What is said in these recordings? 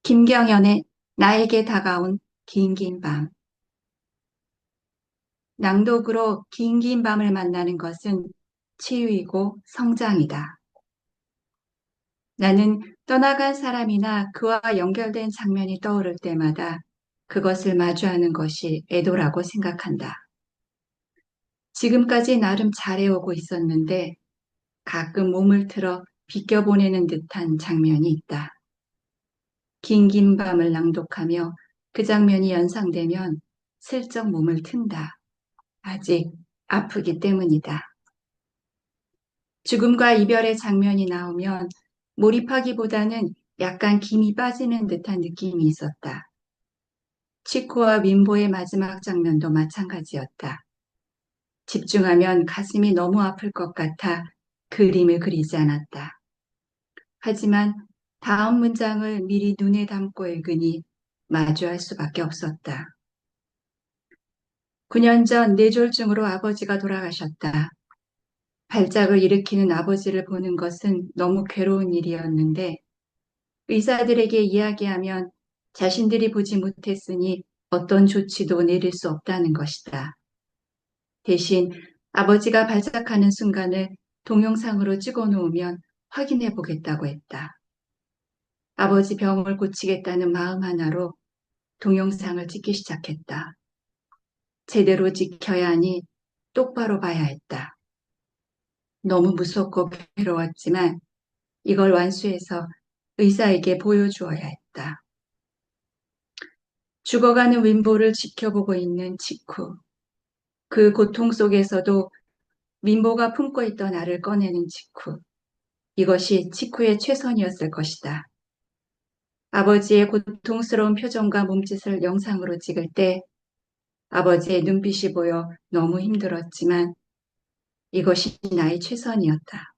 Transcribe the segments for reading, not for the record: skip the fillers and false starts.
김경연의 나에게 다가온 긴긴 밤. 낭독으로 긴긴 밤을 만나는 것은 치유이고 성장이다. 나는 떠나간 사람이나 그와 연결된 장면이 떠오를 때마다 그것을 마주하는 것이 애도라고 생각한다. 지금까지 나름 잘해오고 있었는데 가끔 몸을 틀어 비껴보내는 듯한 장면이 있다. 긴긴 밤을 낭독하며 그 장면이 연상되면 슬쩍 몸을 튼다. 아직 아프기 때문이다. 죽음과 이별의 장면이 나오면 몰입하기보다는 약간 김이 빠지는 듯한 느낌이 있었다. 치코와 윈보의 마지막 장면도 마찬가지였다. 집중하면 가슴이 너무 아플 것 같아 그림을 그리지 않았다. 하지만 다음 문장을 미리 눈에 담고 읽으니 마주할 수밖에 없었다. 9년 전 뇌졸중으로 아버지가 돌아가셨다. 발작을 일으키는 아버지를 보는 것은 너무 괴로운 일이었는데 의사들에게 이야기하면 자신들이 보지 못했으니 어떤 조치도 내릴 수 없다는 것이다. 대신 아버지가 발작하는 순간을 동영상으로 찍어 놓으면 확인해 보겠다고 했다. 아버지 병을 고치겠다는 마음 하나로 동영상을 찍기 시작했다. 제대로 지켜야 하니 똑바로 봐야 했다. 너무 무섭고 괴로웠지만 이걸 완수해서 의사에게 보여주어야 했다. 죽어가는 윈보를 지켜보고 있는 직후. 그 고통 속에서도 윈보가 품고 있던 알을 꺼내는 직후. 이것이 직후의 최선이었을 것이다. 아버지의 고통스러운 표정과 몸짓을 영상으로 찍을 때 아버지의 눈빛이 보여 너무 힘들었지만 이것이 나의 최선이었다.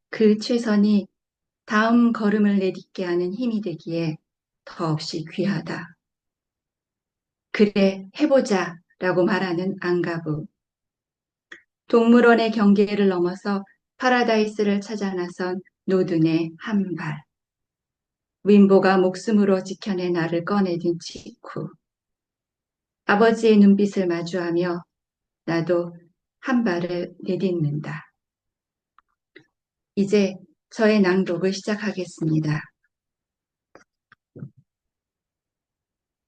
그 최선이 다음 걸음을 내딛게 하는 힘이 되기에 더없이 귀하다. 그래, 해보자 라고 말하는 안가부. 동물원의 경계를 넘어서 파라다이스를 찾아 나선 노든의 한 발. 윈보가 목숨으로 지켜낸 알을 꺼내든 직후. 아버지의 눈빛을 마주하며 나도 한 발을 내딛는다. 이제 저의 낭독을 시작하겠습니다.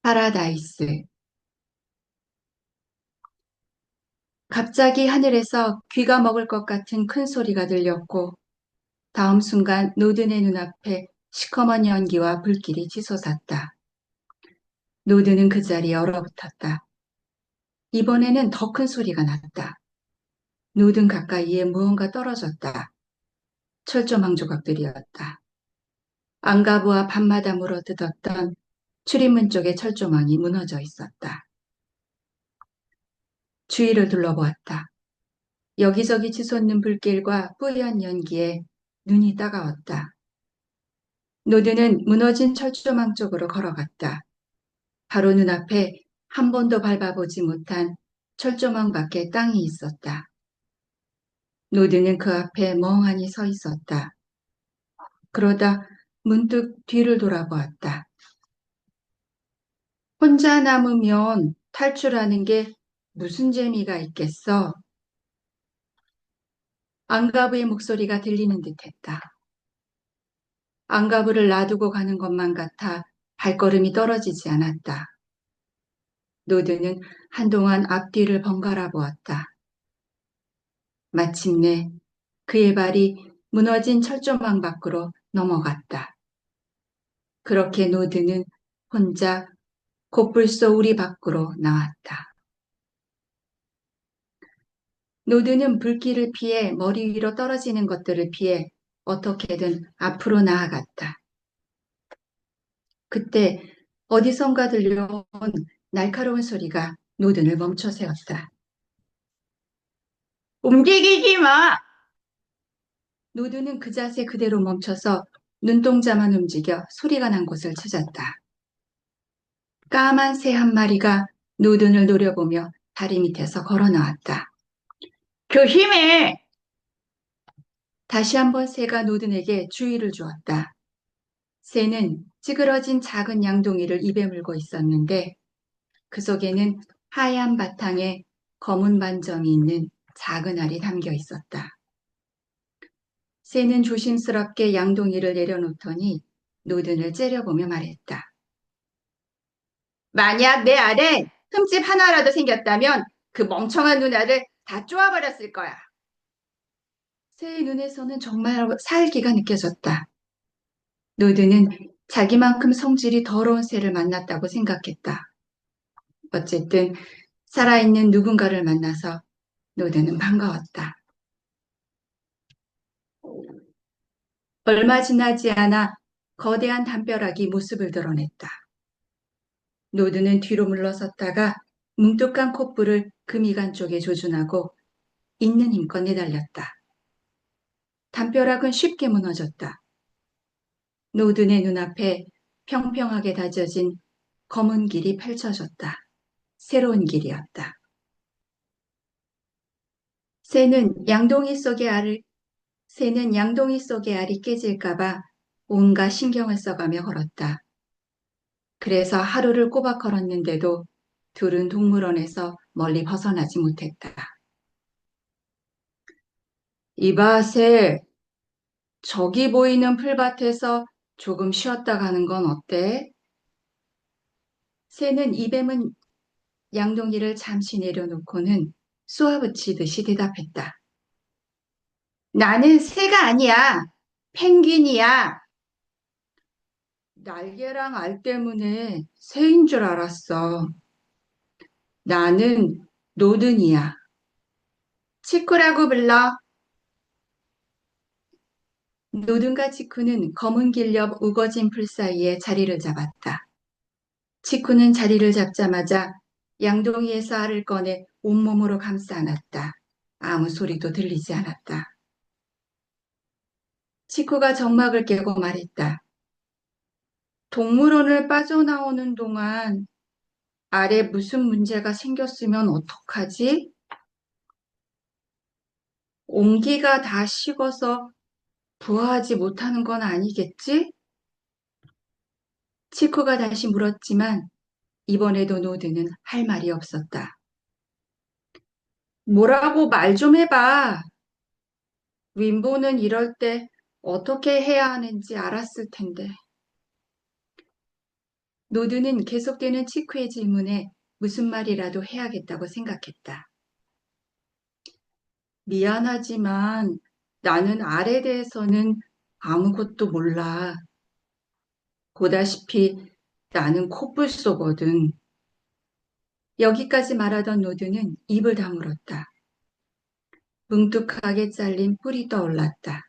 파라다이스. 갑자기 하늘에서 귀가 먹을 것 같은 큰 소리가 들렸고 다음 순간 노든의 눈앞에 시커먼 연기와 불길이 치솟았다. 노든은 그 자리에 얼어붙었다. 이번에는 더 큰 소리가 났다. 노든 가까이에 무언가 떨어졌다. 철조망 조각들이었다. 안가부와 밤마다 물어뜯었던 출입문 쪽의 철조망이 무너져 있었다. 주위를 둘러보았다. 여기저기 치솟는 불길과 뿌연 연기에 눈이 따가웠다. 노드는 무너진 철조망 쪽으로 걸어갔다. 바로 눈앞에 한 번도 밟아보지 못한 철조망 밖에 땅이 있었다. 노드는 그 앞에 멍하니 서 있었다. 그러다 문득 뒤를 돌아보았다. 혼자 남으면 탈출하는 게 무슨 재미가 있겠어? 안가부의 목소리가 들리는 듯했다. 안가부를 놔두고 가는 것만 같아 발걸음이 떨어지지 않았다. 노드는 한동안 앞뒤를 번갈아 보았다. 마침내 그의 발이 무너진 철조망 밖으로 넘어갔다. 그렇게 노드는 혼자 코뿔소 우리 밖으로 나왔다. 노드는 불길을 피해 머리 위로 떨어지는 것들을 피해 어떻게든 앞으로 나아갔다. 그때 어디선가 들려온 날카로운 소리가 노든을 멈춰 세웠다. 움직이지 마! 노드는 그 자세 그대로 멈춰서 눈동자만 움직여 소리가 난 곳을 찾았다. 까만 새 한 마리가 노든을 노려보며 다리 밑에서 걸어 나왔다. 조심해! 다시 한번 새가 노든에게 주의를 주었다. 새는 찌그러진 작은 양동이를 입에 물고 있었는데 그 속에는 하얀 바탕에 검은 반점이 있는 작은 알이 담겨 있었다. 새는 조심스럽게 양동이를 내려놓더니 노든을 째려보며 말했다. 만약 내 알에 흠집 하나라도 생겼다면 그 멍청한 누나를 다 쪼아버렸을 거야. 새의 눈에서는 정말 살기가 느껴졌다. 노드는 자기만큼 성질이 더러운 새를 만났다고 생각했다. 어쨌든 살아있는 누군가를 만나서 노드는 반가웠다. 얼마 지나지 않아 거대한 담벼락이 모습을 드러냈다. 노드는 뒤로 물러섰다가 뭉툭한 콧불을 금이간 쪽에 조준하고 있는 힘껏 내달렸다. 담벼락은 쉽게 무너졌다. 노든의 눈앞에 평평하게 다져진 검은 길이 펼쳐졌다. 새로운 길이었다. 새는 양동이 속의 알을 새는 양동이 속의 알이 깨질까봐 온갖 신경을 써가며 걸었다. 그래서 하루를 꼬박 걸었는데도 둘은 동물원에서 멀리 벗어나지 못했다. 이봐, 새. 저기 보이는 풀밭에서 조금 쉬었다 가는 건 어때? 새는 입에 문 양동이를 잠시 내려놓고는 쏘아붙이듯이 대답했다. 나는 새가 아니야. 펭귄이야. 날개랑 알 때문에 새인 줄 알았어. 나는 노든이야. 치쿠라고 불러. 노든과 치쿠는 검은 길 옆 우거진 풀 사이에 자리를 잡았다. 치쿠는 자리를 잡자마자 양동이에서 알을 꺼내 온몸으로 감싸 안았다. 아무 소리도 들리지 않았다. 치쿠가 정막을 깨고 말했다. 동물원을 빠져나오는 동안 알에 무슨 문제가 생겼으면 어떡하지? 옹기가 다 식어서 부화하지 못하는 건 아니겠지? 치쿠가 다시 물었지만 이번에도 노드는 할 말이 없었다. 뭐라고 말 좀 해봐. 윈보는 이럴 때 어떻게 해야 하는지 알았을 텐데. 노드는 계속되는 치쿠의 질문에 무슨 말이라도 해야겠다고 생각했다. 미안하지만 나는 알에 대해서는 아무것도 몰라. 보다시피 나는 코뿔소거든. 여기까지 말하던 노드는 입을 다물었다. 뭉툭하게 잘린 뿔이 떠올랐다.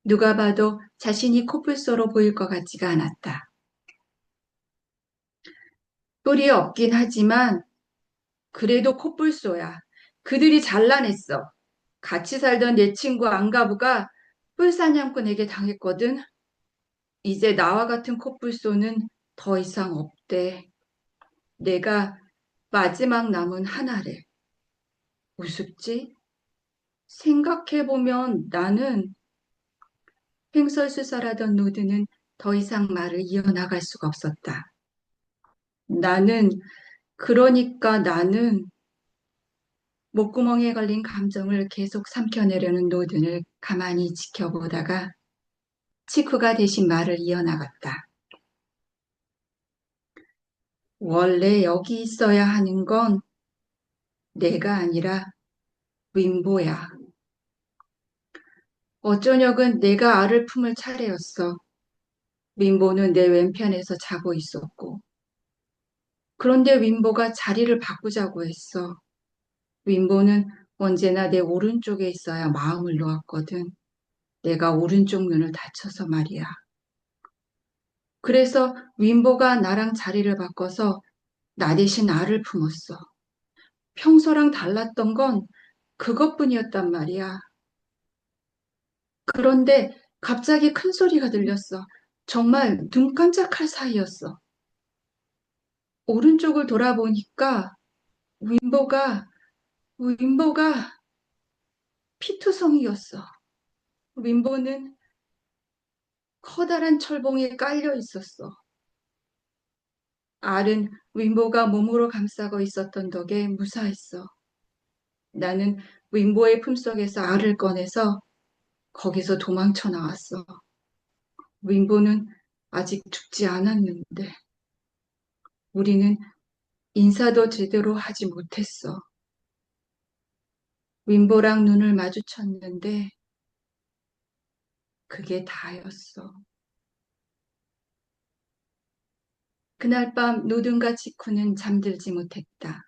누가 봐도 자신이 코뿔소로 보일 것 같지가 않았다. 뿔이 없긴 하지만 그래도 코뿔소야. 그들이 잘라냈어. 같이 살던 내 친구 안가부가 뿔사냥꾼에게 당했거든. 이제 나와 같은 코뿔소는 더 이상 없대. 내가 마지막 남은 하나래. 우습지? 생각해보면 나는 횡설수설하던 노드는 더 이상 말을 이어나갈 수가 없었다. 나는, 그러니까 나는 목구멍에 걸린 감정을 계속 삼켜내려는 노든을 가만히 지켜보다가 치쿠가 대신 말을 이어나갔다. 원래 여기 있어야 하는 건 내가 아니라 윈보야. 어쩌녁은 내가 알을 품을 차례였어. 윈보는 내 왼편에서 자고 있었고. 그런데 윈보가 자리를 바꾸자고 했어. 윈보는 언제나 내 오른쪽에 있어야 마음을 놓았거든. 내가 오른쪽 눈을 다쳐서 말이야. 그래서 윈보가 나랑 자리를 바꿔서 나 대신 알을 품었어. 평소랑 달랐던 건 그것뿐이었단 말이야. 그런데 갑자기 큰 소리가 들렸어. 정말 눈 깜짝할 사이였어. 오른쪽을 돌아보니까 윈보가, 윈보가 피투성이었어. 윈보는 커다란 철봉에 깔려 있었어. 알은 윈보가 몸으로 감싸고 있었던 덕에 무사했어. 나는 윈보의 품속에서 알을 꺼내서 거기서 도망쳐 나왔어. 윈보는 아직 죽지 않았는데 우리는 인사도 제대로 하지 못했어. 윈보랑 눈을 마주쳤는데 그게 다였어. 그날 밤 노든과 직후는 잠들지 못했다.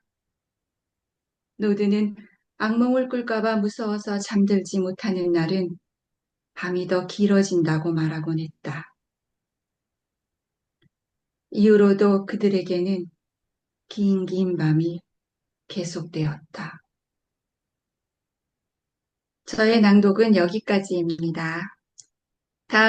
노드는 악몽을 꿀까봐 무서워서 잠들지 못하는 날은 밤이 더 길어진다고 말하곤 했다. 이후로도 그들에게는 긴 밤이 계속되었다. 저의 낭독은 여기까지입니다.